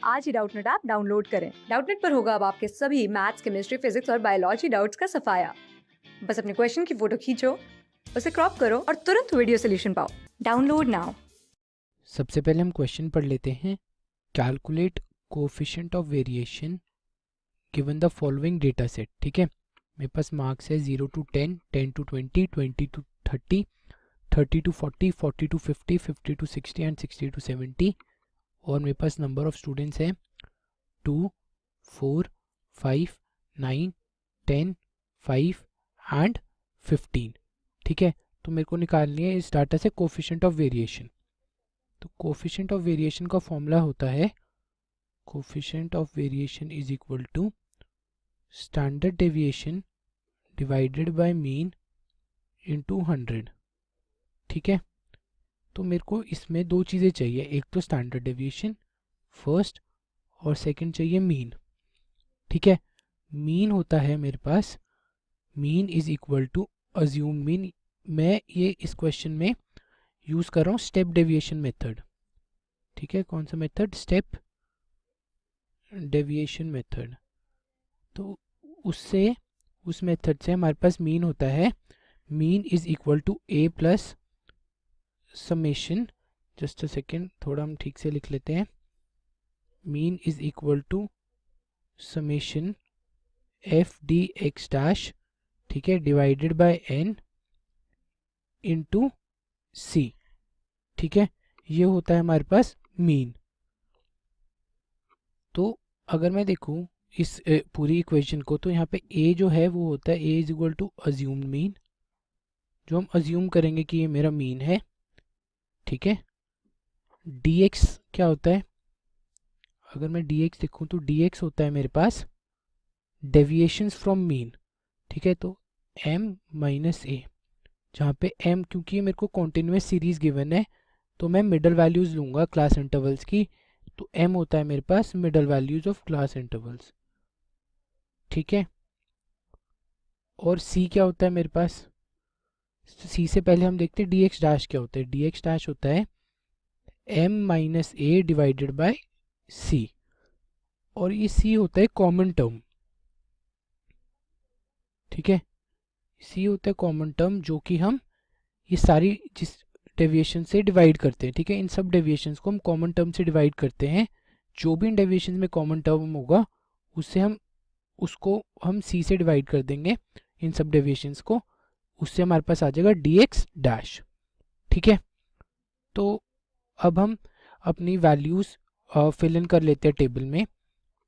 आज ही Doubtnut app download करें। Doubtnut पर होगा अब आपके सभी मैथ्स, केमिस्ट्री, फिजिक्स और बायोलॉजी डाउट्स का सफाया। बस अपने क्वेश्चन की फोटो खींचो, उसे क्रॉप करो और तुरंत वीडियो सोल्यूशन पाओ। Download now. सबसे पहले हम क्वेश्चन पढ़ लेते हैं। Calculate coefficient of variation given the following data set. ठीक है, मेरे पास मार्क्स है 0 to 10, 10 to 20, 20 to 30, 30 to 40, 40 to 50, 50 to 60 and 60 to 70। और मेरे पास नंबर ऑफ स्टूडेंट्स हैं 2, 4, 5, 9, 10, 5 एंड 15। ठीक है, तो मेरे को निकालनी है इस डाटा से कोफिशिएंट ऑफ वेरिएशन। तो कोफिशिएंट ऑफ वेरिएशन का फॉर्मूला होता है coefficient of variation is equal to standard deviation divided by mean into 100। ठीक है, तो मेरे को इसमें दो चीज़ें चाहिए, एक तो स्टैंडर्ड डेविएशन फर्स्ट और सेकंड चाहिए मीन। ठीक है, मीन होता है मेरे पास, mean is equal to assume mean. मैं ये इस क्वेश्चन में यूज़ कर रहा हूँ स्टेप डेविएशन मेथड। ठीक है, कौन सा मेथड? Step deviation method. तो उससे उस मेथड से हमारे पास मीन होता है, mean is equal to a plus summation, just a second थोड़ा हम ठीक से लिख लेते हैं, mean is equal to summation F D x dash, ठीक है, divided by n into c. ठीक है, ये होता है हमारे पास मीन। तो अगर मैं देखूं इस पूरी इक्वेशन को, तो यहाँ पे a जो है वो होता है a is equal to assumed mean, जो हम अज्यूम करेंगे कि ये मेरा मीन है। ठीक है, dx क्या होता है? अगर मैं dx देखूं तो dx होता है मेरे पास डेविएशंस फ्रॉम मीन। ठीक है, तो m माइनस ए, जहाँ पे m क्योंकि ये मेरे को कॉन्टिन्यूस सीरीज गिवन है तो मैं मिडल वैल्यूज लूंगा क्लास इंटरवल्स की, तो m होता है मेरे पास middle values of class intervals. ठीक है, और c क्या होता है मेरे पास? c से पहले हम देखते हैं dx डैश क्या होता है। dx डैश होता है m minus A divided by c, और ये c होता है कॉमन टर्म। ठीक है, c होता है कॉमन टर्म जो कि हम ये सारी जिस डेविएशन से डिवाइड करते हैं। ठीक है, इन सब डेविएशंस को हम कॉमन टर्म से डिवाइड करते हैं। जो भी इन डेविएशन में कॉमन टर्म होगा उसको हम c से डिवाइड कर देंगे, इन सब डेविएशंस को, उससे हमारे पास आ जाएगा dx डैश। ठीक है, तो अब हम अपनी वैल्यूज फिल इन कर लेते हैं टेबल में।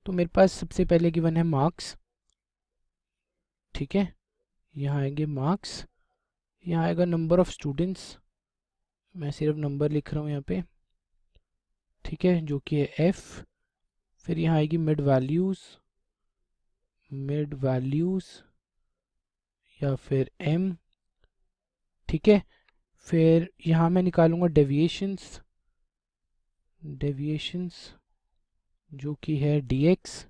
तो मेरे पास सबसे पहले गिवन है मार्क्स। ठीक है, यहाँ आएंगे मार्क्स, यहाँ आएगा नंबर ऑफ स्टूडेंट्स, मैं सिर्फ नंबर लिख रहा हूँ यहाँ पे। ठीक है, जो कि है f। फिर यहाँ आएगी मिड वैल्यूज या फिर m। ठीक है, फिर यहाँ मैं निकालूंगा डेविएशंस जो कि है dx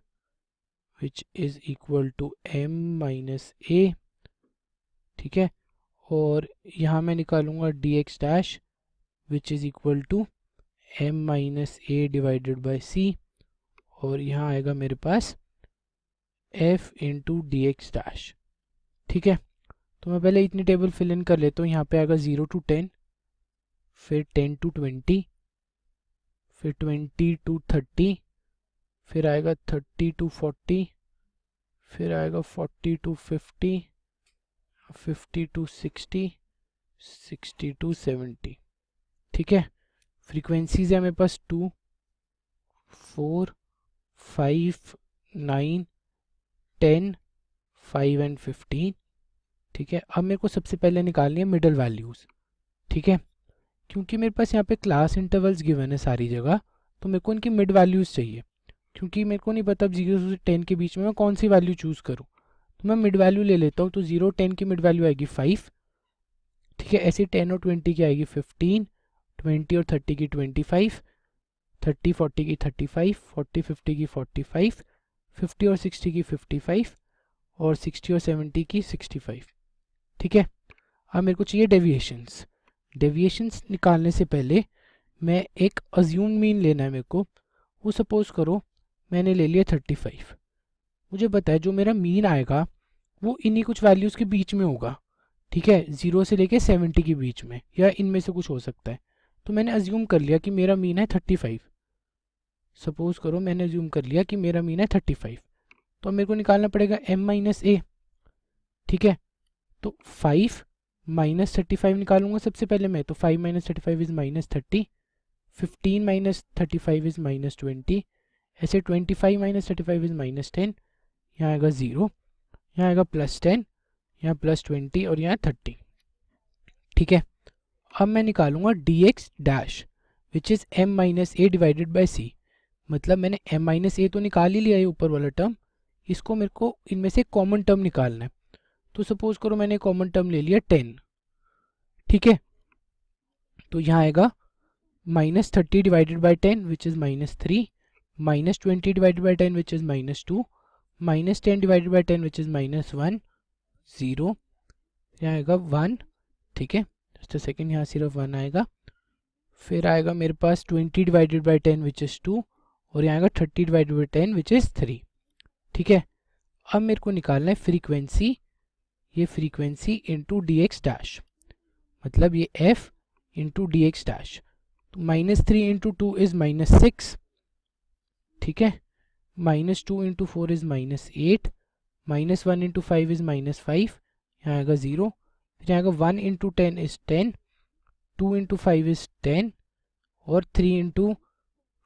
which is equal to m minus A. ठीक है, और यहाँ मैं निकालूंगा dx dash which is equal to m minus A divided by c, और यहाँ आएगा मेरे पास f into D x dash. ठीक है, तो मैं पहले इतनी टेबल फिल इन कर लेता हूँ। यहाँ पे आएगा 0 to 10, फिर 10 to 20, फिर 20 to 30, फिर आएगा 30 to 40, फिर आएगा 40 to 50, 50 to 60, 60 to 70। ठीक है, फ्रीक्वेंसीज है मेरे पास 2, 4, 5, 9, 10, 5 एंड 15। ठीक है, अब मेरे को सबसे पहले निकालनी है मिडल वैल्यूज। ठीक है, क्योंकि मेरे पास यहाँ पे क्लास इंटरवल्स गिवन है सारी जगह, तो मेरे को इनकी मिड वैल्यूज चाहिए, क्योंकि मेरे को नहीं पता 0 से 10 के बीच में मैं कौन सी वैल्यू चूज करूँ। तो मैं मिड वैल्यू ले लेता हूँ, तो 0 10 की मिड वैल्यू आएगी 5। ठीक है, ऐसे 10 और 20 की आएगी 15, 20 और 30 की 25, 30 40 की 35, 40 50 की 45, 50 और 60 की 55, और 60 और 70 की 65। ठीक है, अब मेरे को चाहिए डेविएशंस निकालने से पहले मैं एक अज्यूम मीन लेना है मेरे को। वो सपोज करो मैंने ले लिया 35। मुझे पता है जो मेरा मीन आएगा वो इन्हीं कुछ वैल्यूज़ के बीच में होगा, ठीक है, 0 से लेके 70 के बीच में, या इनमें से कुछ हो सकता है। तो मैंने अज्यूम कर लिया कि मेरा मीन है 35। सपोज करो मैंने अज्यूम कर लिया कि मेरा मीन है 35। तो अब मेरे को निकालना पड़ेगा m माइनस ए, ठीक है। तो 5 माइनस 35 निकालूंगा सबसे पहले मैं, तो 5 minus 35 is minus 30, 15 minus 35 is minus 20, ऐसे 25 माइनस 35 इज़ माइनस 10, यहाँ आएगा 0, यहाँ आएगा प्लस 10, यहाँ प्लस 20 और यहाँ 30, ठीक है। अब मैं निकालूंगा dx dash which is m minus A divided by C. मतलब मैंने m माइनस ए तो निकाल ही लिया है ऊपर वाला टर्म, इसको मेरे को इनमें से कॉमन टर्म निकालना है। तो सपोज करो मैंने कॉमन टर्म ले लिया 10, ठीक है। तो यहाँ आएगा minus 30 divided by 10 which is minus 3, minus 20 divided by 10 which is minus 2, minus 10 divided by 10 which is minus 1, 0, यहाँ आएगा 1, ठीक है। जस्ट अ सेकेंड, यहाँ सिर्फ 1 आएगा। फिर आएगा मेरे पास 20 डिवाइडेड बाई 10 विच इज़ 2, और यहाँ आएगा 30 डिवाइडेड बाई 10 विच इज़ 3, ठीक है। अब मेरे को निकालना है फ्रीक्वेंसी, ये frequency into D x dash, मतलब ये f into D x dash. तो माइनस 3 इंटू 2 इज़ माइनस 6, ठीक है। Minus 2 into 4 is minus 8, minus 1 into 5 is minus 5, यहाँ आएगा 0, फिर यहाँ आएगा 1 इंटू 10 इज़ 10, 2 इंटू 5 इज़ 10, और 3 इंटू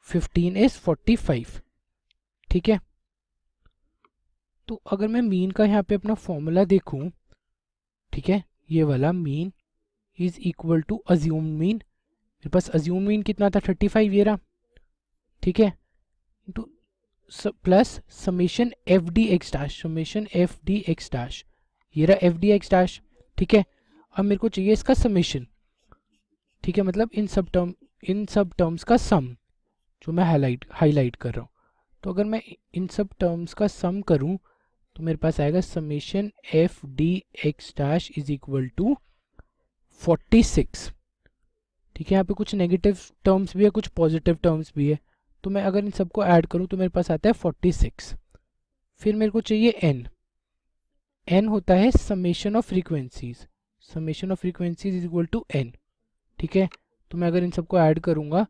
15 इज़ 45, ठीक है। तो अगर मैं मीन का यहाँ पे अपना फॉर्मूला देखूँ, ठीक है, ये वाला mean is equal to assume mean. मेरे पास अज्यूम मीन कितना था 35, ये रहा, ठीक है, into plus summation F D x dash, summation F D x dash, ये रहा एफ डी एक्स डैश, ठीक है। अब मेरे को चाहिए इसका समेशन, ठीक है, मतलब इन सब टर्म्स का सम जो मैं हाईलाइट कर रहा हूँ। तो अगर मैं इन सब टर्म्स का सम करूँ तो मेरे पास आएगा summation F D x dash is equal to 46, ठीक है। यहाँ पे कुछ नेगेटिव टर्म्स भी है, कुछ पॉजिटिव टर्म्स भी है, तो मैं अगर इन सबको ऐड करूँ तो मेरे पास आता है 46। फिर मेरे को चाहिए n होता है summation of frequencies, summation of frequencies is equal to n, ठीक है। तो मैं अगर इन सबको ऐड करूँगा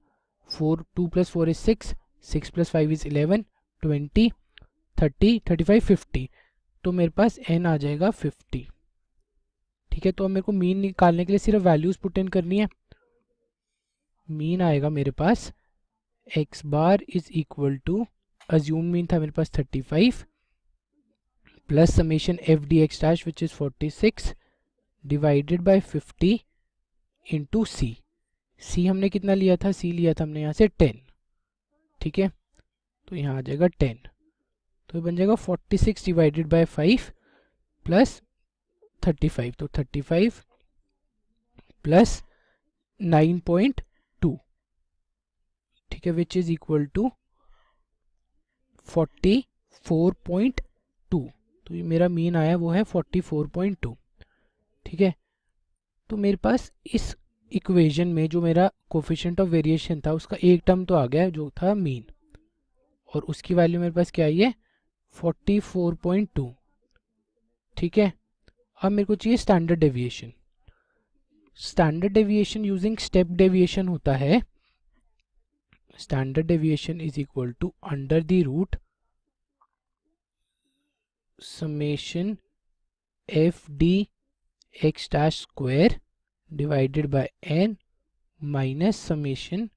2 + 4 इज 6, 6 + 5 इज 11, 20, 30, 35, 50, तो मेरे पास n आ जाएगा 50, ठीक है। तो अब मेरे को मीन निकालने के लिए सिर्फ वैल्यूज पुट इन करनी है। मीन आएगा मेरे पास x bar is equal to, assume mean था मेरे पास 35, plus summation F D x dash which is 46 divided by 50 into C. C हमने कितना लिया था, सी लिया था हमने यहाँ से 10, ठीक है। तो यहाँ आ जाएगा 10, तो ये बन जाएगा 46 डिवाइडेड बाय 5 प्लस 35, तो 35 प्लस 9.2, ठीक है, विच इज इक्वल टू 44.2। तो ये मेरा मीन आया वो है 44.2, ठीक है। तो मेरे पास इस इक्वेशन में जो मेरा कोफिशिएंट ऑफ वेरिएशन था उसका एक टर्म तो आ गया जो था मीन, और उसकी वैल्यू मेरे पास क्या आई है 44.2, ठीक है। अब मेरे को चाहिए standard deviation. Standard deviation using step deviation होता है, standard deviation is equal to under the root summation F D x dash square divided by n minus summation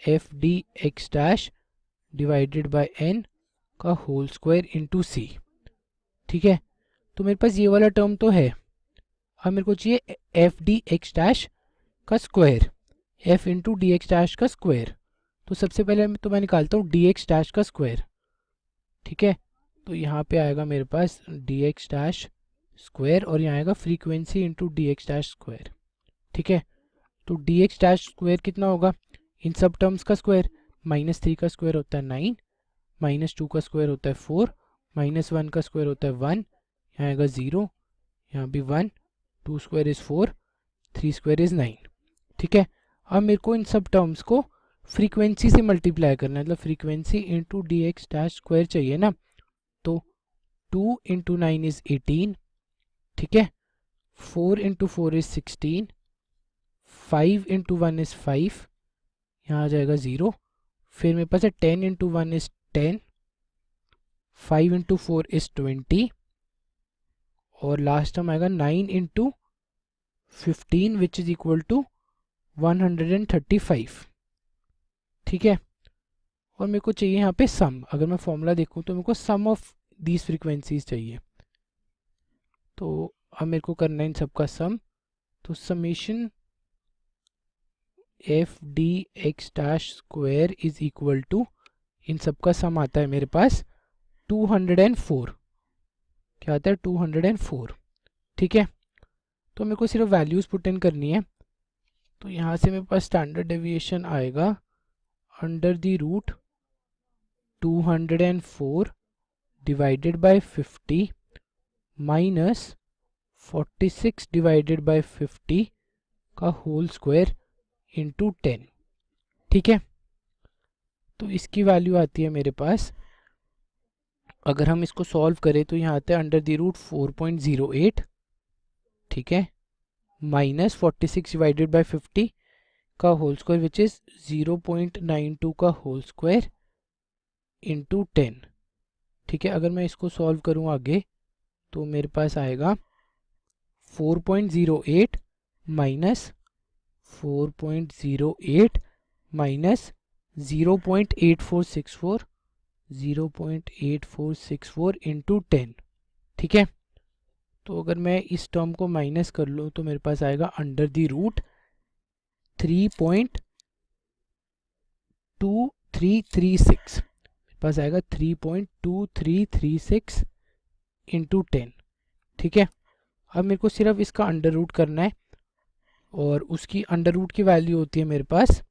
F D x dash divided by n का whole square into c, ठीक है। तो मेरे पास ये वाला term तो है। अब मेरे को चाहिए एफ डी एक्स डैश का square, F into D x dash का स्क्वायर। तो सबसे पहले तो मैं निकालता हूँ डी एक्स डैश का स्क्वायर, ठीक है। तो यहाँ पे आएगा मेरे पास डी एक्स डैश स्क्वायर, और यहाँ आएगा frequency into D x dash square, ठीक है। तो डी एक्स डैश स्क्वायर कितना होगा, इन सब टर्म्स का स्क्वायर, -3 का स्क्वायर होता है 9, -2 का स्क्वायर होता है 4, -1 का स्क्वायर होता है 1, यहाँ आएगा 0, यहाँ भी 1, 2 स्क्वायर इज़ 4, 3 स्क्वायर इज़ 9, ठीक है। अब मेरे को इन सब टर्म्स को फ्रीक्वेंसी से मल्टीप्लाई करना है, मतलब frequency into D x dash square चाहिए ना, तो 2 इंटू 9 इज़ 18, ठीक है, 4 इंटू 4 इज़ 16, 5 इंटू 1 इज़ 5, यहाँ आ जाएगा 0, फिर मेरे पास है 10 इंटू 1 इज़ 10, 5 इंटू 4 इज़ 20, और लास्ट टर्म आएगा 9 into 15 which is equal to 135, ठीक है। और मेरे को चाहिए यहाँ पे सम, अगर मैं फॉर्मूला देखूँ तो मेरे को सम ऑफ दीज फ्रीक्वेंसीज चाहिए, तो अब मेरे को करना है इन सब का सम, तो summation F D x dash square is equal to, इन सब का सम आता है मेरे पास 204, क्या आता है 204, ठीक है। तो मेरे को सिर्फ वैल्यूज़ पुट इन करनी है, तो यहाँ से मेरे पास स्टैंडर्ड डेविएशन आएगा under the root 204 divided by 50 minus 46 divided by 50 का होल स्क्वायर इंटू 10, ठीक है। तो इसकी वैल्यू आती है मेरे पास, अगर हम इसको सॉल्व करें तो यहाँ आता है अंडर द रूट 4.08, ठीक है, माइनस 46 डिवाइडेड बाय 50 का होल स्क्वायर विच इज़ 0.92 का होल स्क्वायर इंटू 10, ठीक है। अगर मैं इसको सॉल्व करूँ आगे तो मेरे पास आएगा 4.08 माइनस 4.08 माइनस 0.8464 इंटू 10, ठीक है। तो अगर मैं इस टर्म को माइनस कर लूँ तो मेरे पास आएगा अंडर द रूट 3.2336, मेरे पास आएगा 3.2336 इंटू 10, ठीक है। अब मेरे को सिर्फ इसका अंडर रूट करना है, और उसकी अंडर रूट की वैल्यू होती है मेरे पास,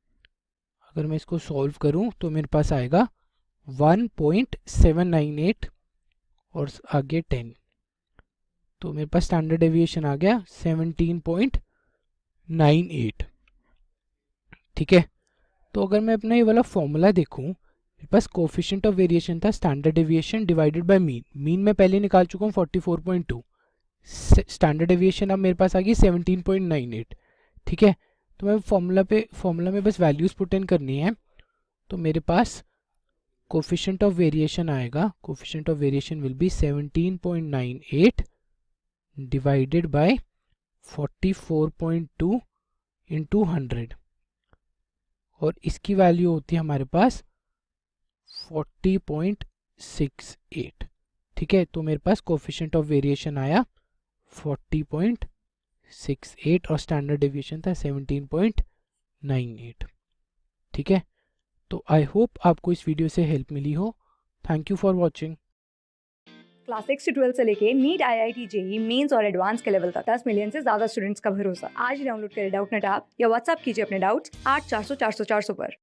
अगर मैं इसको सॉल्व करूं तो मेरे पास आएगा 1.798 और आगे 10, तो मेरे पास स्टैंडर्ड डेविएशन आ गया 17.98, ठीक है। तो अगर मैं अपना ये वाला फॉर्मूला देखूं, मेरे पास कोफिशिएंट ऑफ वेरिएशन था standard deviation divided by mean, mean मैं पहले निकाल चुका हूँ 44.2, स्टैंडर्ड डेविएशन अब मेरे पास आ गई 17.98, ठीक है। तो मैं फॉर्मूला में बस वैल्यूज़ पुट इन करनी है, तो मेरे पास कोफिशिएंट ऑफ वेरिएशन आएगा, coefficient of variation will be 17.98 divided by 44.2 into 100, और इसकी वैल्यू होती है हमारे पास 40.68, ठीक है। तो मेरे पास कोफिशिएंट ऑफ वेरिएशन आया 40.68 और स्टैंडर्ड डेविएशन था 17.98, ठीक है। तो आई होप आपको इस वीडियो से हेल्प मिली हो। Thank you for watching. Class 6 से 12 से लेके नीट, IIT, JEE मेंस और एडवांस के लेवल तक 10 मिलियन से ज्यादा स्टूडेंट्स का भरोसा। आज ही डाउनलोड करें डाउटनेट ऐप या व्हाट्सएप कीजिए अपने डाउट्स 8400 400 400 पर।